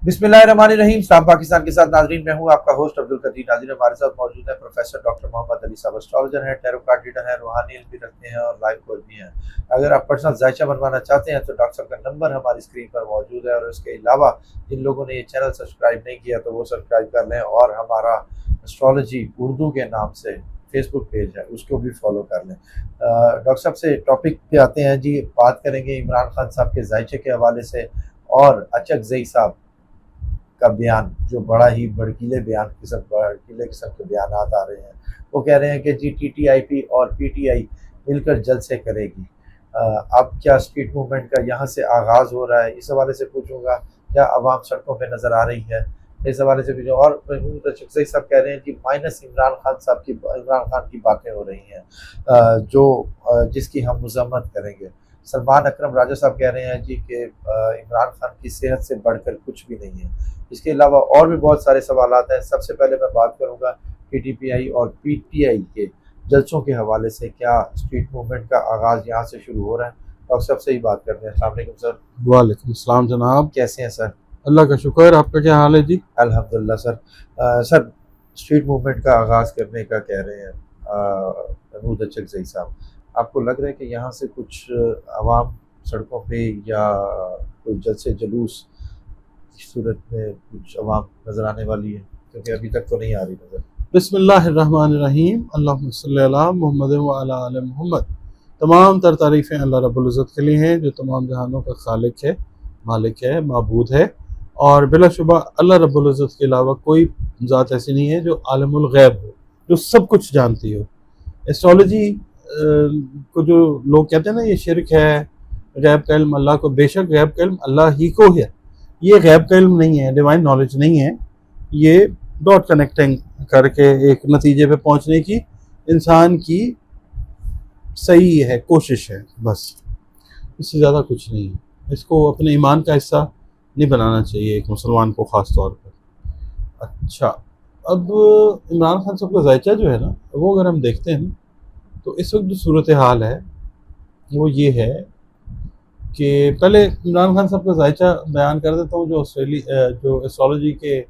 बिस्मिल्लाहिर्रहमानिर्रहीम। इस्लाम पाकिस्तान के साथ नाजरीन, मैं हूँ आपका होस्ट अब्दुल कदीर। नाज़रीन, हमारे साथ मौजूद है प्रोफेसर डॉक्टर मोहम्मद अली साहब। एस्ट्रोलॉजर हैं, टैरो कार्ड रीडर हैं, रूहानी इल्म भी रखते हैं और लाइफ कोच भी हैं। अगर आप पर्सनल जायचा बनवाना चाहते हैं तो डॉक्टर साहब का नंबर हमारी स्क्रीन पर मौजूद है। और इसके अलावा जिन लोगों ने ये चैनल सब्सक्राइब नहीं किया तो वो सब्सक्राइब कर लें, और हमारा एस्ट्रोलॉजी उर्दू के नाम से फेसबुक पेज है, उसको भी फॉलो कर लें। डॉक्टर साहब से टॉपिक पे आते हैं जी। बात करेंगे इमरान खान साहब के जायचे के हवाले से और अचकज़ई साहब का बयान, जो बड़ा ही भड़कीले किस्म के बयान आ रहे हैं। वो कह रहे हैं कि जी टीटीआईपी और पीटीआई मिलकर जलसे करेगी। अब क्या स्ट्रीट मूवमेंट का यहाँ से आगाज़ हो रहा है, इस हवाले से पूछूंगा। क्या आवाम सड़कों पे नज़र आ रही है, इस हवाले से पूछूँ। और अचकज़ई साहब कह रहे हैं कि माइनस इमरान खान की बातें हो रही हैं, जिसकी हम मज़म्मत करेंगे। सलमान अकरम राजा साहब कह रहे हैं जी कि इमरान खान की सेहत से बढ़कर कुछ भी नहीं है। इसके अलावा और भी बहुत सारे सवालात हैं। सबसे पहले मैं बात करूंगा टीटीपीआई और पीटीआई के जलसों के हवाले से। क्या स्ट्रीट मूवमेंट का आगाज़ यहाँ से शुरू हो रहा है? और सबसे ही बात करते हैं। अस्सलाम वालेकुम सर। वालेकुम सलाम जनाब, कैसे हैं सर? अल्लाह का शुक्र। आपका क्या हाल है जी? अल्हम्दुलिल्लाह सर। सर, स्ट्रीट मूवमेंट का आगाज़ करने का कह रहे हैं महमूद अचकज़ई साहब। आपको लग रहा है कि यहाँ से कुछ आवाम सड़कों पे या कोई जलसे जुलूस की सूरत में कुछ आवाम नज़र आने वाली है? क्योंकि अभी तक तो नहीं आ रही नज़र। बिस्मिल्लाहिर्रहमानिर्रहीम, अल्लाहुम्मा सल्ली अला मुहम्मद व अला आले मुहम्मद। तमाम तर तारीफ़ें अल्लाह रब्बुल इज़्ज़त के लिए हैं, जो तमाम जहानों का खालिक है, मालिक है, माबूद है। और बिलाशुबा अल्लाह रब्बुल इज़्ज़त के अलावा कोई ज़ात ऐसी नहीं है जो आलिमुल गैब हो, जो सब कुछ जानती हो। एस्ट्रोलॉजी को जो लोग कहते हैं ना, ये शिरक है, गैब का इल्म अल्लाह को, बेशक गैब का इल्म अल्लाह ही को है। ये गैब का इल्म नहीं है, डिवाइन नॉलेज नहीं है। ये डॉट कनेक्टिंग करके एक नतीजे पे पहुंचने की इंसान की सही है, कोशिश है, बस। इससे ज़्यादा कुछ नहीं है। इसको अपने ईमान का हिस्सा नहीं बनाना चाहिए एक मुसलमान को, ख़ास तौर पर। अच्छा, अब इमरान खान साहब का जायचा जो है ना, वो अगर हम देखते हैं ना, तो इस वक्त जो सूरत हाल है वो ये है कि पहले इमरान खान साहब का जायचा बयान कर देता हूँ। जो एस्ट्रोलॉजी के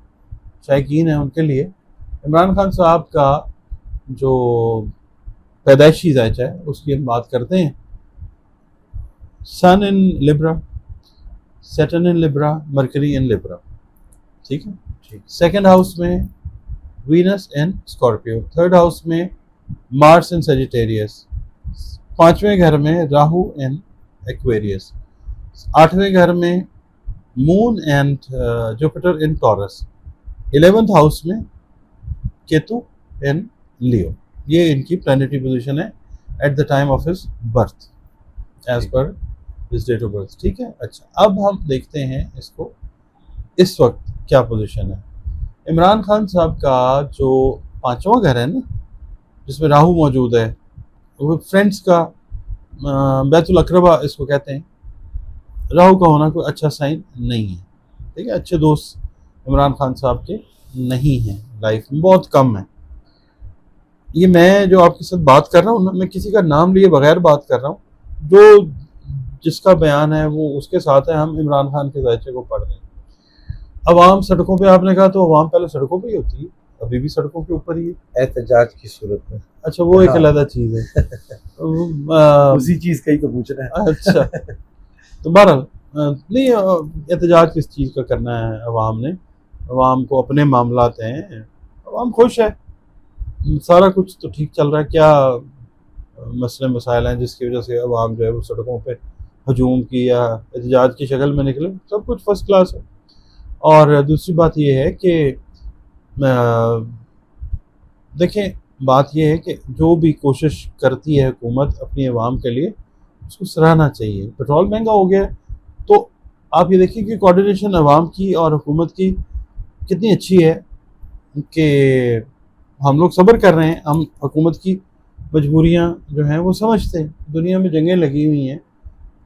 शायकीन हैं उनके लिए, इमरान खान साहब का जो पैदाइशी जायचा है उसकी हम बात करते हैं। Sun in Libra, Saturn in Libra, Mercury in Libra, ठीक है। ठीक। सेकंड हाउस में Venus in Scorpio, third house में मार्स इन सेजिटेरियस, पांचवें घर में राहु इन एक्वेरियस, आठवें घर में moon and Jupiter in Taurus, 11th house में केतु इन लियो। ये इनकी प्लैनेटरी पोजीशन है at the time of his birth, as per his date of birth, ठीक है। अच्छा, अब हम देखते हैं इसको इस वक्त क्या पोजीशन है। इमरान खान साहब का जो पांचवा घर है ना, जिसमें राहु मौजूद है, वो फ्रेंड्स का बैतुल अकरबा इसको कहते हैं। राहु का होना कोई अच्छा साइन नहीं है, ठीक है। अच्छे दोस्त इमरान खान साहब के नहीं हैं, लाइफ में बहुत कम है। ये मैं जो आपके साथ बात कर रहा हूँ ना, मैं किसी का नाम लिए बगैर बात कर रहा हूँ। जो जिसका बयान है वो उसके साथ है। हम इमरान खान के जायचे को पढ़ रहे हैं। अवाम सड़कों पे, आपने कहा तो अवाम पहले सड़कों पे ही होती है, अभी भी सड़कों के ऊपर ही है, एहतजाज की सूरत में। अच्छा, वो एक हाँ। अलग चीज़ है। उसी चीज़ का ही तो पूछ रहे हैं। अच्छा, तो बहरहाल नहीं, एहतजाज किस चीज़ का करना है अवाम ने? अवाम को अपने मामलात हैं, अवाम खुश है, सारा कुछ तो ठीक चल रहा है। क्या मसले मसाइल हैं जिसकी वजह से अवाम जो है वो सड़कों पे हजूम की या एहतजाज की शक्ल में निकले? सब कुछ फर्स्ट क्लास है। और दूसरी बात ये है कि देखें, बात यह है कि जो भी कोशिश करती है हुकूमत अपनी अवाम के लिए, उसको सराहना चाहिए। पेट्रोल महंगा हो गया, तो आप ये देखिए कि कोऑर्डिनेशन अवाम की और हुकूमत की कितनी अच्छी है कि हम लोग सब्र कर रहे हैं। हम हुकूमत की मजबूरियां जो हैं वो समझते हैं। दुनिया में जंगें लगी हुई हैं,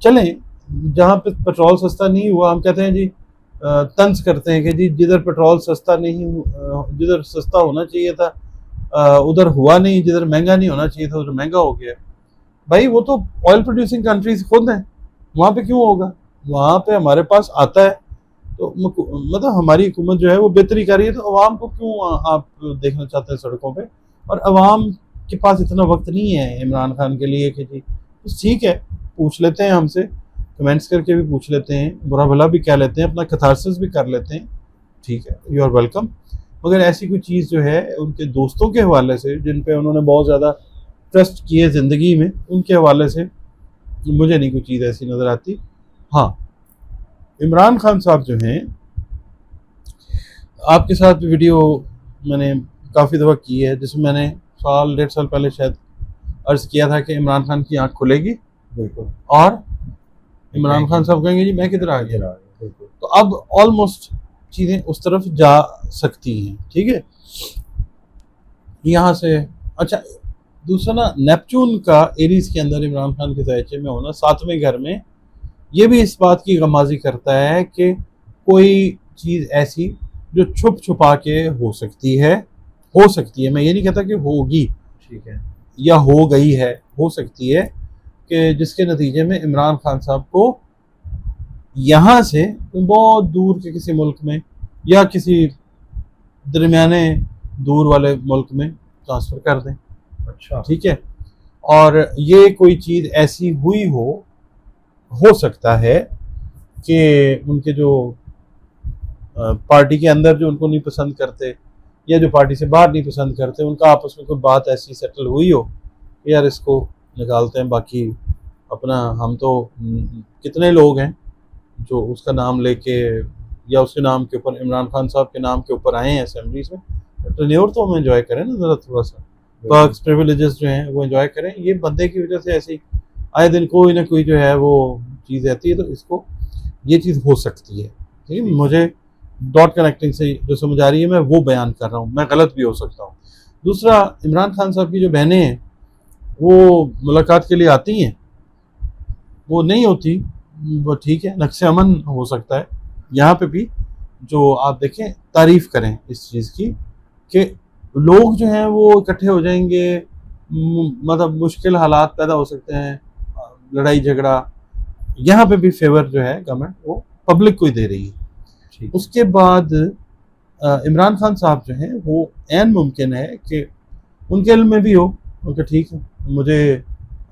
चलें। जहाँ पे पेट्रोल सस्ता नहीं हुआ, हम कहते हैं जी, तंज करते हैं कि जी जिधर पेट्रोल सस्ता नहीं, जिधर सस्ता होना चाहिए था उधर हुआ नहीं, जिधर महंगा नहीं होना चाहिए था उधर महंगा हो गया। भाई, वो तो ऑयल प्रोड्यूसिंग कंट्रीज खुद हैं, वहाँ पे क्यों होगा? वहाँ पे हमारे पास आता है तो मतलब हमारी हुकूमत जो है वो बेहतरी कर रही है, तो अवाम को क्यों आप देखना चाहते हैं सड़कों पे? और अवाम के पास इतना वक्त नहीं है इमरान खान के लिए कि जी तो ठीक है, पूछ लेते हैं हमसे, कमेंट्स करके भी पूछ लेते हैं, बुरा भला भी कह लेते हैं, अपना कैथारसिस भी कर लेते हैं, ठीक है, यू आर वेलकम। मगर ऐसी कोई चीज़ जो है उनके दोस्तों के हवाले से, जिन पे उन्होंने बहुत ज़्यादा ट्रस्ट किए ज़िंदगी में, उनके हवाले से मुझे नहीं कोई चीज़ ऐसी नज़र आती। हाँ, इमरान खान साहब जो हैं, आपके साथ भी वीडियो मैंने काफ़ी दफ़ा की है, जिसमें मैंने साल 1.5 साल पहले शायद अर्ज़ किया था कि इमरान खान की आंख खुलेगी बिल्कुल। और इमरान खान साहब कहेंगे जी मैं किधर आ गया। बिल्कुल। तो अब ऑलमोस्ट चीज़ें उस तरफ जा सकती हैं, ठीक है। यहाँ से अच्छा, दूसरा ना, नेपच्यून का एरीज के अंदर इमरान खान के ज़ायचे में होना 7वें घर में, ये भी इस बात की गमाजी करता है कि कोई चीज़ ऐसी जो छुप छुपा के हो सकती है, मैं ये नहीं कहता कि होगी, ठीक है, या हो गई है, हो सकती है कि जिसके नतीजे में इमरान खान साहब को यहाँ से बहुत दूर के किसी मुल्क में या किसी दरमियाने दूर वाले मुल्क में ट्रांसफ़र कर दें, अच्छा, ठीक है। और ये कोई चीज़ ऐसी हुई हो सकता है कि उनके जो पार्टी के अंदर जो उनको नहीं पसंद करते, या जो पार्टी से बाहर नहीं पसंद करते, उनका आपस में कोई बात ऐसी सेटल हुई हो कि यार इसको निकालते हैं, बाकी अपना हम तो कितने लोग हैं जो उसका नाम लेके या उसके नाम के ऊपर, इमरान खान साहब के नाम के ऊपर आए हैं असेंबलीज में, टेन्योर तो हम एंजॉय करें ना ज़रा, थोड़ा सा पर्क्स प्रिविलेजेस जो हैं वो एंजॉय करें। ये बंदे की वजह से ऐसी आए दिन कोई ना कोई जो है वो चीज़ रहती है, तो इसको ये चीज़ हो सकती है, ठीक है। मुझे डॉट कनेक्टिंग से जो समझ आ रही है मैं वो बयान कर रहा हूँ, मैं गलत भी हो सकता हूँ। दूसरा, इमरान खान साहब की जो बहनें हैं वो मुलाकात के लिए आती हैं, वो नहीं होती, वो ठीक है, नक्शे अमन हो सकता है। यहाँ पे भी जो आप देखें, तारीफ़ करें इस चीज़ की कि लोग जो हैं वो इकट्ठे हो जाएंगे, मतलब मुश्किल हालात पैदा हो सकते हैं, लड़ाई झगड़ा, यहाँ पे भी फेवर जो है गवर्नमेंट वो पब्लिक को ही दे रही है। उसके बाद इमरान खान साहब जो हैं वो ऐन मुमकिन है कि उनके इल्म में भी हो उनके, ठीक है, मुझे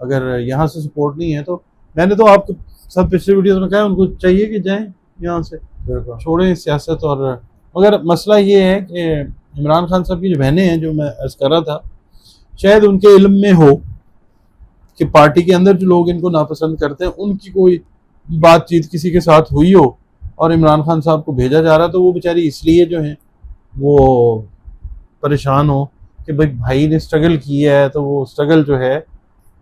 अगर यहाँ से सपोर्ट नहीं है तो मैंने तो आपको सब पिछले वीडियोस में कहा, उनको चाहिए कि जाएं यहाँ से, छोड़ें सियासत। और मगर मसला ये है कि इमरान खान साहब की जो बहनें हैं, जो मैं अर्ज़ कर रहा था, शायद उनके इल्म में हो कि पार्टी के अंदर जो लोग इनको नापसंद करते हैं उनकी कोई बातचीत किसी के साथ हुई हो और इमरान खान साहब को भेजा जा रहा, तो वो बेचारी इसलिए जो हैं वो परेशान हो कि भाई ने स्ट्रगल किया है, तो वो स्ट्रगल जो है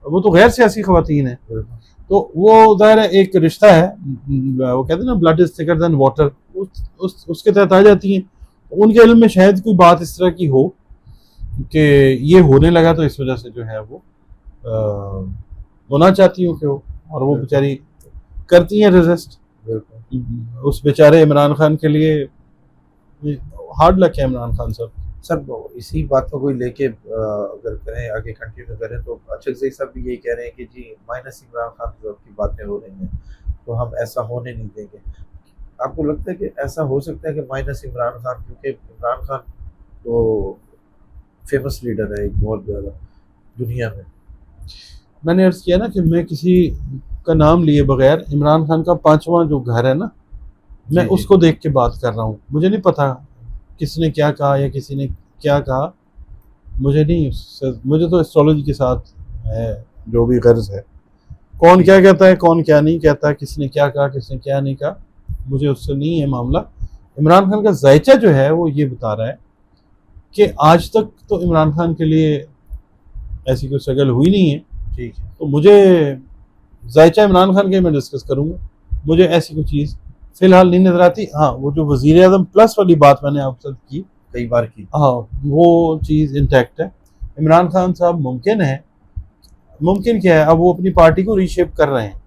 वो तो गैर सियासी ख़वातीन है, तो वो ज़ाहिर है एक रिश्ता है, वो कहते हैं ना blood is thicker than water, उसके तहत आ जाती हैं। उनके इल्म में शायद कोई बात इस तरह की हो कि ये होने लगा, तो इस वजह से जो है वो होना चाहती हूँ कि हो, और वो बेचारी करती हैं रेजिस्ट। उस बेचारे इमरान खान के लिए हार्ड लक है इमरान खान साहब। सर इसी बात को कोई लेके अगर करें, आगे कंटिन्यू करें, तो अक्षय जी साहब भी यही कह रहे हैं कि जी माइनस इमरान खान की बातें हो रही हैं, तो हम ऐसा होने नहीं देंगे। आपको लगता है कि ऐसा हो सकता है कि माइनस इमरान खान, क्योंकि इमरान खान तो फेमस लीडर है एक बहुत ज़्यादा दुनिया में। मैंने अर्ज़ किया ना कि मैं किसी का नाम लिए बगैर इमरान खान का 5वां जो घर है ना, मैं उसको देख के बात कर रहा हूँ। मुझे नहीं पता किसने क्या कहा या किसी ने क्या कहा, मुझे नहीं, मुझे तो एस्ट्रोलॉजी के साथ है जो भी गर्ज है, कौन क्या कहता है कौन क्या नहीं कहता, किसने क्या कहा किसने क्या नहीं कहा, मुझे उससे नहीं है मामला। इमरान खान का जायचा जो है वो ये बता रहा है कि आज तक तो इमरान खान के लिए ऐसी कोई स्ट्रगल हुई नहीं है, ठीक है, तो मुझे जायचा इमरान खान के मैं डिस्कस करूँगा, मुझे ऐसी कोई चीज़ फिलहाल नहीं नजर आती। हाँ, वो जो वज़ीर आज़म प्लस वाली बात मैंने आपसे की, कई बार की, हाँ, वो चीज़ इंटैक्ट है। इमरान खान साहब मुमकिन क्या है, अब वो अपनी पार्टी को रीशेप कर रहे हैं,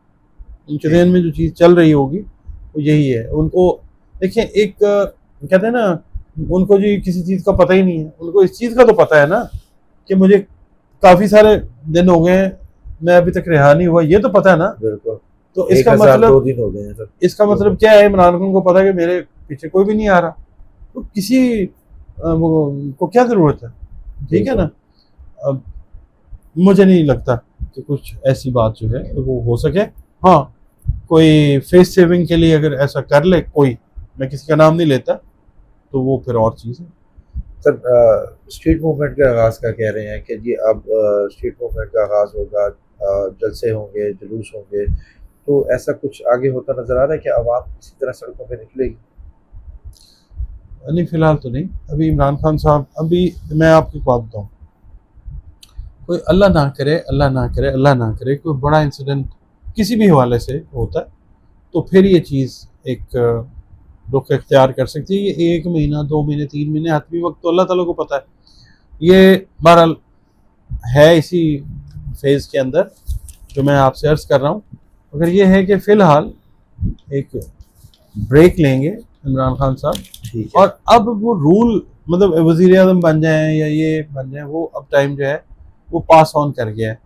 उनके ज़हन में जो चीज़ चल रही होगी वो यही है। उनको देखिए, एक कहते हैं ना, उनको जी किसी चीज़ का पता ही नहीं है, उनको इस चीज़ का तो पता है ना कि मुझे काफ़ी सारे दिन हो गए हैं, मैं अभी तक रिहा नहीं हुआ, ये तो पता है ना। बिल्कुल। तो इसका 1002 मतलब दिन हो गए हैं सर। इसका मतलब क्या है, इमरान खान को पता है कि मेरे पीछे कोई भी नहीं आ रहा, तो किसी को क्या जरूरत है, ठीक है ना। अब मुझे नहीं लगता कि कुछ ऐसी बात जो है वो हो सके। हाँ, कोई फेस सेविंग के लिए अगर ऐसा कर ले कोई, मैं किसी का नाम नहीं लेता, तो वो फिर और चीज़ है। सर स्ट्रीट मूवमेंट के आगाज़ का कह रहे हैं कि जी अब स्ट्रीट मूवमेंट का आगाज़ होगा, जलसे होंगे, जुलूस होंगे, तो ऐसा कुछ आगे होता नज़र आ रहा है कि आवाम इसी तरह सड़कों पे निकलेगी? नहीं, फिलहाल तो नहीं। अभी इमरान खान साहब, अभी मैं आपको एक बात बताऊँ, कोई अल्लाह ना करे, अल्लाह ना करे, अल्लाह ना करे, कोई बड़ा इंसिडेंट किसी भी हवाले से होता है, तो फिर ये चीज़ एक रुख इख्तियार कर सकती है। ये 1 महीना, 2 महीने, 3 महीने, हतमी वक्त तो अल्लाह ताला को पता है। ये बहरहाल है इसी फेज़ के अंदर जो मैं आपसे अर्ज़ कर रहा हूँ। मगर ये है कि फ़िलहाल एक ब्रेक लेंगे इमरान खान साहब, ठीक है। और अब वो रूल, मतलब वज़ीर आज़म बन जाएं या ये बन जाएं, वो अब टाइम जो है वो पास ऑन कर गया है।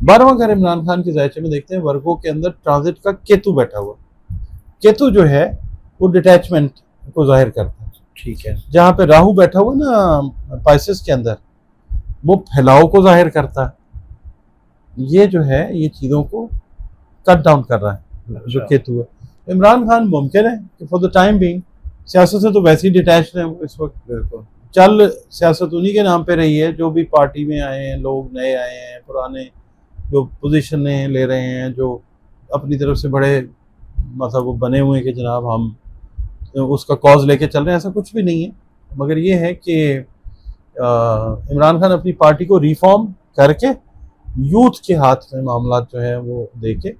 12वां घर इमरान खान के जायचे में देखते हैं, वर्गों के अंदर ट्रांजिट का केतु बैठा हुआ। केतु जो है वो डिटैचमेंट को जाहिर करता है। ठीक है। जहाँ पे राहु बैठा हुआ ना पाइसेस के अंदर, वो फैलाव को जाहिर करता है। ये जो है ये चीज़ों को कट डाउन कर रहा है जो अच्छा। केतु है। इमरान खान मुमकिन है कि फॉर द टाइम बिंग, सियासत से तो वैसे ही डिटैच है वो इस वक्त। बिल्कुल। चल सियासत उन्हीं के नाम पे रही है, जो भी पार्टी में आए हैं लोग, नए आए हैं, पुराने जो पोजीशन ले रहे हैं, जो अपनी तरफ से बड़े मतलब वो बने हुए हैं कि जनाब हम उसका कॉज लेके चल रहे हैं, ऐसा कुछ भी नहीं है। मगर ये है कि इमरान खान अपनी पार्टी को रिफॉर्म करके यूथ के हाथ में मामला जो है वो दे के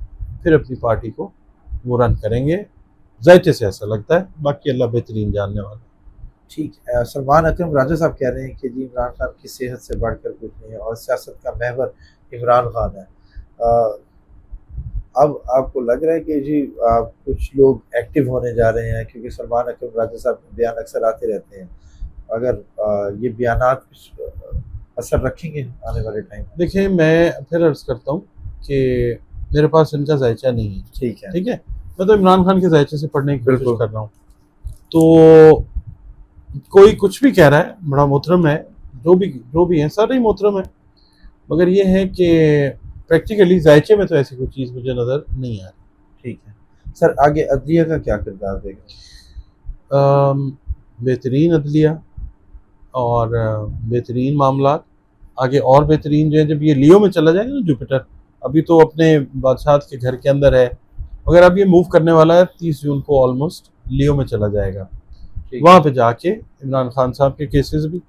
फिर अपनी पार्टी को वो रन करेंगे, जायचे से ऐसा लगता है। बाकी अल्लाह बेहतरीन जानने वाला। ठीक है। सलमान अकरम राजा साहब कह रहे हैं कि जी इमरान खान की सेहत से बढ़कर कुछ नहीं है और सियासत का महवर इमरान खान है। अब आपको लग रहा है कि जी कुछ लोग एक्टिव होने जा रहे हैं, क्योंकि सलमान अकरम राजा साहब के बयान अक्सर आते रहते हैं, अगर ये बयानात कुछ असर रखेंगे आने वाले टाइम? देखिए, मैं फिर अर्ज करता हूँ कि मेरे पास इनका जायचा नहीं है, ठीक है। ठीक है। मैं तो इमरान खान के जायचे से पढ़ने की कोशिश बिल्कुल। कर रहा हूँ। तो कोई कुछ भी कह रहा है, बड़ा मोहतरम है, जो भी है सारे ही मोहतरम है, मगर ये है कि प्रैक्टिकली जायचे में तो ऐसी कोई चीज़ मुझे नज़र नहीं आ रही। ठीक है। सर आगे अदलिया का क्या किरदार देगा? बेहतरीन अदलिया और बेहतरीन मामला आगे, और बेहतरीन जो है जब ये लियो में चला जाएगा ना जुपिटर, अभी तो अपने बादशाह के घर के अंदर है, मगर अब ये मूव करने वाला है 30 जून को ऑलमोस्ट लियो में चला जाएगा। वहाँ पे जाके इमरान खान साहब के केसेस भी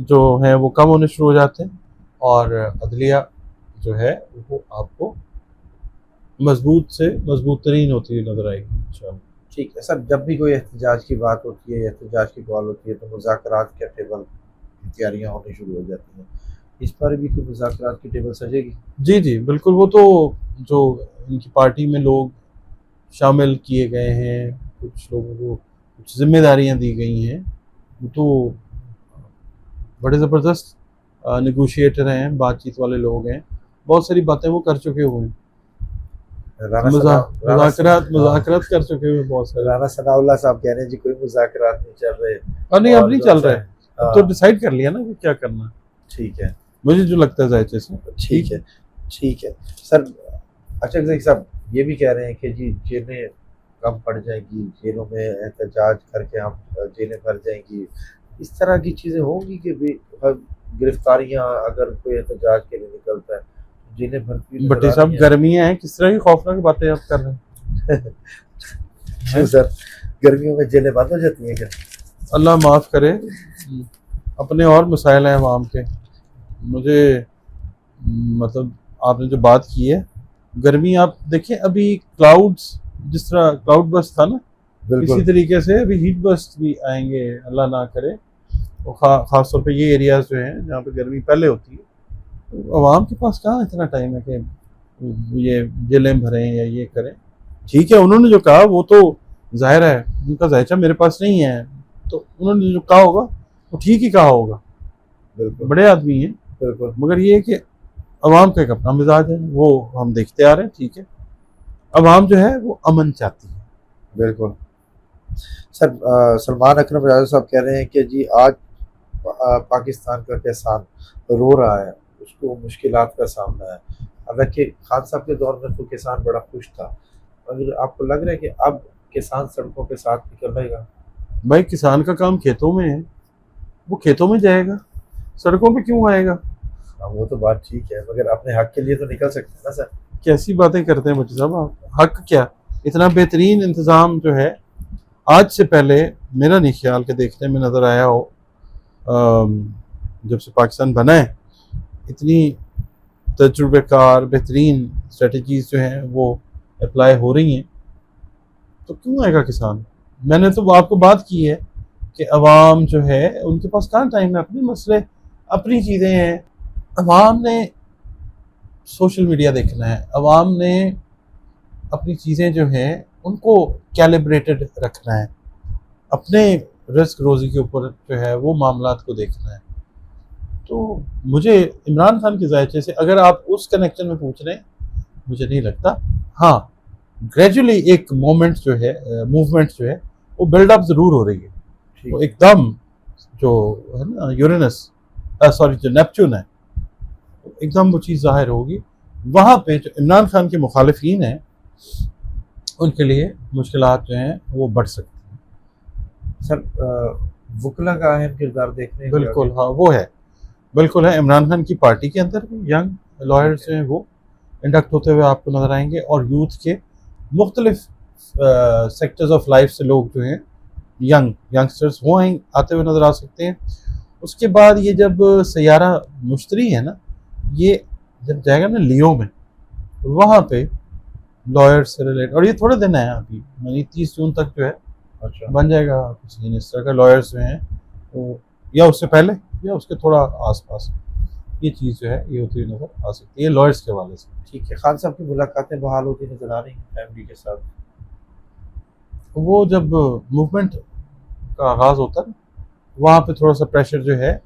जो हैं वो कम होने शुरू हो जाते हैं, और अदलिया जो है वो आपको मजबूत से मजबूत तरीन होती हुई नजर आएगी इंशाल्लाह। ठीक है। सर जब भी कोई एहतजाज की बात होती है, एहतजाज की कॉल होती है, तो मुज़ाकरात के टेबल की तैयारियाँ होनी शुरू हो जाती हैं। इस पर भी कोई मुज़ाकरात की टेबल सजेगी? जी जी बिल्कुल। वो तो जो इनकी पार्टी में लोग शामिल किए गए हैं, कुछ लोगों को कुछ जिम्मेदारियां दी गई हैं, वो तो बड़े ज़बरदस्त नेगोशिएटर हैं, बातचीत वाले लोग हैं, बहुत सारी बातें वो कर चुके हुए हैं, मुज़ाकरात कर चुके हुए बहुत सारे। राना सनाउल्लाह साहब कह रहे हैं जी कोई मुज़ाकरात नहीं चल रहे। और नहीं, अब नहीं चल रहा है, अब हाँ। तो डिसाइड कर लिया ना कि क्या करना है। ठीक है। मुझे जो लगता है जायचे से ठीक है। ठीक है। सर अच्छा साहब ये भी कह रहे हैं कि जी जेलें कम पड़ जाएंगी, जेलों में एहतजाज करके हम जेलें भर जाएंगी, इस तरह की चीज़ें होंगी कि गिरफ्तारियां अगर कोई एहतजाज के लिए निकलता है जेलें भरती हुई नजर बटे आ साहब रही हैं? गर्मियां हैं, किस तरह की खौफनाक बातें आप कर रहे हैं। क्यों सर, गर्मियों में जेलें बंद हो जाती हैं क्या? अल्लाह माफ़ करे, अपने और मसाइल हैं आवाम के। मुझे मतलब आपने जो बात की है, गर्मी आप देखें, अभी क्लाउड्स, जिस तरह क्लाउड बस्ट था ना, इसी बिल्कुल। तरीके से अभी हीट बस्ट भी आएंगे, अल्लाह ना करे। और ख़ास तौर पे ये एरियाज जो हैं जहाँ पे गर्मी पहले होती है, तो आवाम के पास कहाँ इतना टाइम है कि ये जेलें भरें या ये करें। ठीक है, उन्होंने जो कहा वो तो जाहिर है उनका जायचा मेरे पास नहीं है, तो उन्होंने जो कहा होगा वो ठीक ही कहा होगा, बिल्कुल। बड़े आदमी हैं। बिल्कुल। मगर ये है कि अवाम का एक अपना मिजाज है, वो हम देखते आ रहे हैं, ठीक है। अवाम जो है वो अमन चाहती है। बिल्कुल सर। सलमान अकरम राजा साहब कह रहे हैं कि जी आज पाकिस्तान का किसान रो रहा है, उसको मुश्किलात का सामना है। हालांकि खान साहब के दौर में तो किसान बड़ा खुश था, अगर आपको लग रहा है कि अब किसान सड़कों के साथ निकलेगा? भाई किसान का काम खेतों में है, वो खेतों में जाएगा, सड़कों पे क्यों आएगा? हाँ, वो तो बात ठीक है, मगर अपने हक के लिए तो निकल सकते हैं ना सर। कैसी बातें करते हैं मुझे साहब आप? हक क्या? इतना बेहतरीन इंतज़ाम जो है, आज से पहले मेरा नहीं ख्याल के देखने में नज़र आया हो। जब से पाकिस्तान बना है, इतनी तजुर्बेकार बेहतरीन स्ट्रेटजीज जो हैं वो अप्लाई हो रही हैं, तो क्यों आएगा किसान? मैंने तो आपको बात की है कि अवाम जो है उनके पास कहाँ टाइम है, अपने मसले अपनी चीज़ें हैं। अवाम ने सोशल मीडिया देखना है, अवाम ने अपनी चीज़ें जो हैं उनको कैलिब्रेटेड रखना है, अपने रिस्क रोज़ी के ऊपर जो है वो मामलात को देखना है। तो मुझे इमरान खान के जायचे से अगर आप उस कनेक्शन में पूछ रहे हैं, मुझे नहीं लगता। हाँ, ग्रेजुअली एक मोमेंट जो है, मूवमेंट जो है वो बिल्डअप ज़रूर हो रही है। ठीक वो एकदम जो है ना यूरेनस, सॉरी जो नेपच्यून है, एकदम वो चीज़ ज़ाहिर होगी। वहाँ पे जो इमरान खान के मुखालिफिन हैं उनके लिए मुश्किलात जो हैं वो बढ़ सकती हैं। सर वकला का अहम किरदार देखने को बिल्कुल लगे। हाँ, वो है, बिल्कुल है। इमरान खान की पार्टी के अंदर भी यंग लॉयर्स जो हैं वो इंडक्ट होते हुए आपको नज़र आएंगे, और यूथ के मुख्तलिफ सेक्टर्स ऑफ लाइफ से लोग जो हैं यंगस्टर्स वो आते हुए नज़र आ सकते हैं। उसके बाद ये जब सैयारा मुश्तरी है ना, ये जब जाएगा ना लियो में, वहाँ पे लॉयर्स से रिलेट, और ये थोड़े दिन है अभी, यानी 30 जून तक जो है अच्छा, बन जाएगा कुछ इस तरह का। लॉयर्स जो हैं वो या उससे पहले या उसके थोड़ा आसपास ये चीज़ जो है ये होती हुई नज़र आ सकती है लॉयर्स के हवाले से। ठीक है। खान साहब की मुलाकातें बहाल होती नजर आ रही हैं फैमिली के साथ। वो जब मूवमेंट का आगाज़ होता है ना, वहाँ पे थोड़ा सा प्रेशर जो है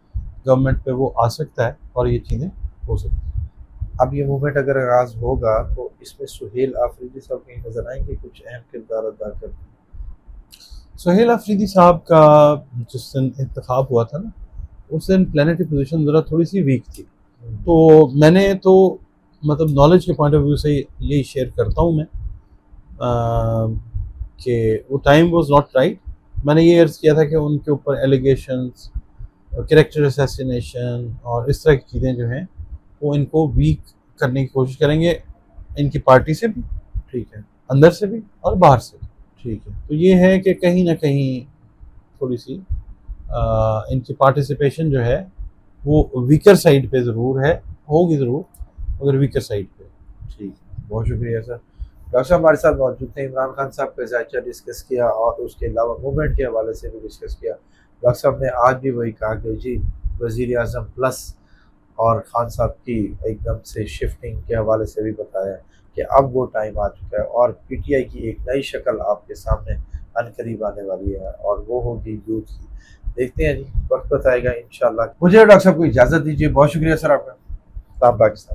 गवर्नमेंट पे वो आ सकता है और ये चीज़ें हो सकती हैं। अब ये मूवमेंट अगर आगाज होगा तो इसमें सुहेल आफरीदी साहब कहीं नजर आएंगे, कुछ अहम किरदार अदा करते हैं? सुहेल अफरीदी साहब का जिस दिन इंतखाब हुआ था ना, उस दिन प्लानिटरी पोजीशन ज़रा थोड़ी सी वीक थी। तो मैंने तो मतलब नॉलेज के पॉइंट ऑफ व्यू से यही शेयर करता हूँ मैं कि वो टाइम वाज नॉट राइट। मैंने ये अर्ज़ किया था कि उनके ऊपर एलिगेशंस, कैरेक्टर असैसिनेशन और इस तरह की चीज़ें जो हैं वो इनको वीक करने की कोशिश करेंगे, इनकी पार्टी से भी, ठीक है। अंदर से भी और बाहर से भी। ठीक है। तो ये है कि कहीं ना कहीं थोड़ी सी इनकी पार्टिसिपेशन जो है वो वीकर साइड पे ज़रूर है, होगी ज़रूर, मगर वीकर साइड पे। ठीक है, बहुत शुक्रिया सर। डॉक्टर साहब हमारे साथ मौजूद थे, इमरान खान साहब का जायचा डिस्कस किया और उसके अलावा मूवमेंट के हवाले से भी डिस्कस किया। डॉक्टर साहब ने आज भी वही कहा कि जी वज़ीर आज़म प्लस और खान साहब की एकदम से शिफ्टिंग के हवाले से भी बताया कि अब वो टाइम आ चुका है और पीटीआई की एक नई शक्ल आपके सामने अनकरीब आने वाली है और वो होगी यूथ की। देखते हैं जी, वक्त बताएगा इंशाल्लाह। मुझे डॉक्टर साहब को इजाज़त दीजिए, बहुत शुक्रिया सर आपका। सलाम पाकिस्तान।